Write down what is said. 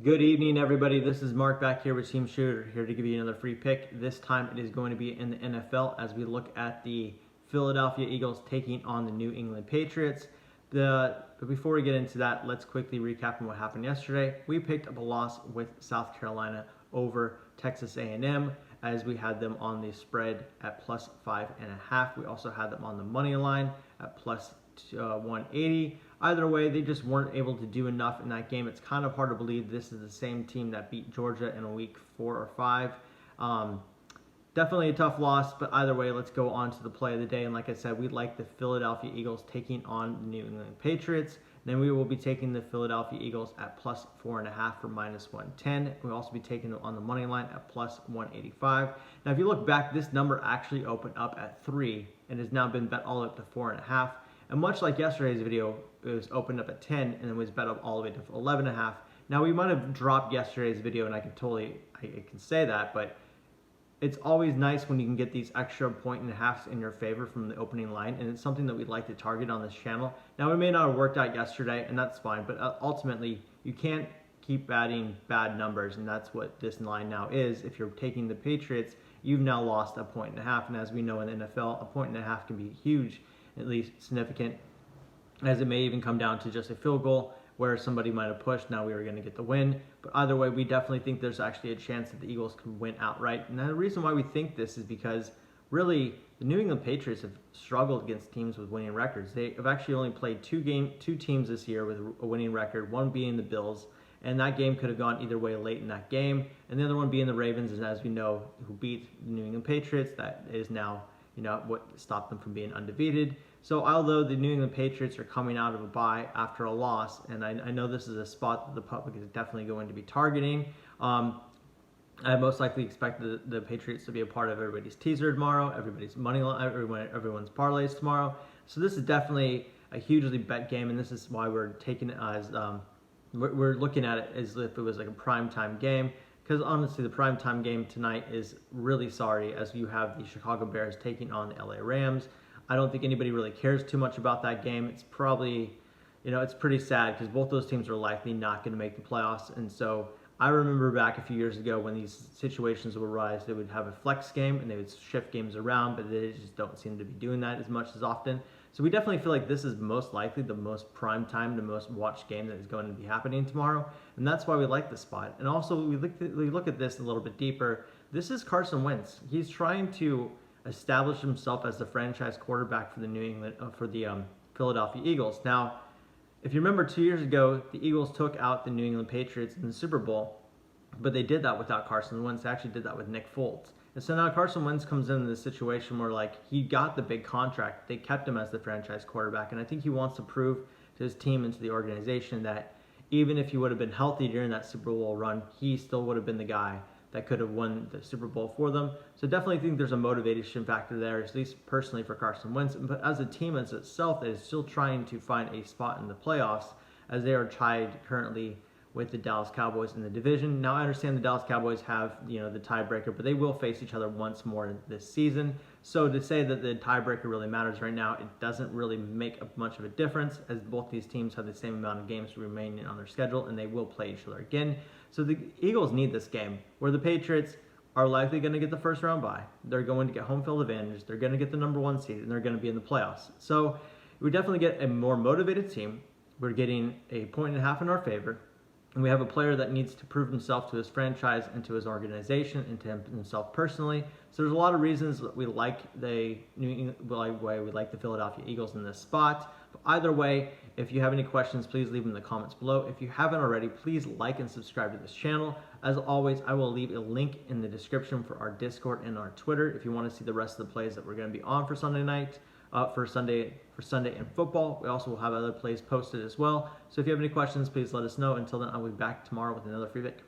Good evening, everybody. This is Mark back here with Team Shooter, here to give you another free pick. This time it is going to be in the NFL as we look at the Philadelphia Eagles taking on the New England Patriots. But before we get into that, let's quickly recap on what happened yesterday. We picked up a loss with South Carolina over Texas A&M as we had them on the spread at plus 5.5. We also had them on the money line at plus 180. Either way, they just weren't able to do enough in that game. It's kind of hard to believe this is the same team that beat Georgia in week 4 or 5. Definitely a tough loss, but either way, let's go on to the play of the day. And like I said, we like the Philadelphia Eagles taking on the New England Patriots. Then we will be taking the Philadelphia Eagles at plus 4.5 for minus 110. We'll also be taking them on the money line at plus 185. Now, if you look back, this number actually opened up at 3 and has now been bet all the way up to 4.5. And much like yesterday's video, it was opened up at 10 and then was bet up all the way to 11.5. Now, we might have dropped yesterday's video, and I can say that, but it's always nice when you can get these extra 1.5 in your favor from the opening line, and it's something that we'd like to target on this channel. Now, it may not have worked out yesterday, and that's fine, but ultimately, you can't keep adding bad numbers, and that's what this line now is. If you're taking the Patriots, you've now lost 1.5, and as we know in the NFL, 1.5 can be huge, at least significant, as it may even come down to just a field goal where somebody might have pushed. Now we were going to get the win. But either way, we definitely think there's actually a chance that the Eagles can win outright. And the reason why we think this is because really the New England Patriots have struggled against teams with winning records. They have actually only played two teams this year with a winning record, one being the Bills. And that game could have gone either way late in that game. And the other one being the Ravens, and as we know, who beat the New England Patriots, that is now what stopped them from being undefeated. So although the New England Patriots are coming out of a bye after a loss, and I know this is a spot that the public is definitely going to be targeting, I most likely expect the Patriots to be a part of everybody's teaser tomorrow, everybody's money line, everyone's parlays tomorrow. So this is definitely a hugely bet game, and this is why we're taking it as we're looking at it as if it was like a primetime game. Because honestly, the primetime game tonight is really sorry, as you have the Chicago Bears taking on the LA Rams. I don't think anybody really cares too much about that game. It's probably, it's pretty sad because both those teams are likely not going to make the playoffs. And so I remember back a few years ago when these situations would arise, they would have a flex game and they would shift games around, but they just don't seem to be doing that as much as often. So we definitely feel like this is most likely the most prime time, the most watched game that is going to be happening tomorrow. And that's why we like this spot. And also, we look at this a little bit deeper. This is Carson Wentz. He's trying to establish himself as the franchise quarterback for the Philadelphia Eagles. Now, if you remember 2 years ago, the Eagles took out the New England Patriots in the Super Bowl, but they did that without Carson Wentz. They actually did that with Nick Foles. And so now Carson Wentz comes into this situation where he got the big contract. They kept him as the franchise quarterback, and I think he wants to prove to his team and to the organization that even if he would have been healthy during that Super Bowl run, he still would have been the guy that could have won the Super Bowl for them. So definitely think there's a motivation factor there, at least personally for Carson Wentz. But as a team as itself that is still trying to find a spot in the playoffs, as they are tied currently with the Dallas Cowboys in the division. Now I understand the Dallas Cowboys have the tiebreaker, but they will face each other once more this season. So to say that the tiebreaker really matters right now, it doesn't really make much of a difference, as both these teams have the same amount of games remaining on their schedule, and they will play each other again. So the Eagles need this game, where the Patriots are likely going to get the first round bye. They're going to get home field advantage. They're going to get the number 1 seed, and they're going to be in the playoffs. So we definitely get a more motivated team. We're getting a 1.5 in our favor. And we have a player that needs to prove himself to his franchise and to his organization and to himself personally. So there's a lot of reasons that we like the Philadelphia Eagles in this spot. But either way, if you have any questions, please leave them in the comments below. If you haven't already, please like and subscribe to this channel. As always, I will leave a link in the description for our Discord and our Twitter if you want to see the rest of the plays that we're going to be on for Sunday night. For Sunday and football. We also will have other plays posted as well. So if you have any questions, please let us know. Until then, I'll be back tomorrow with another free pick.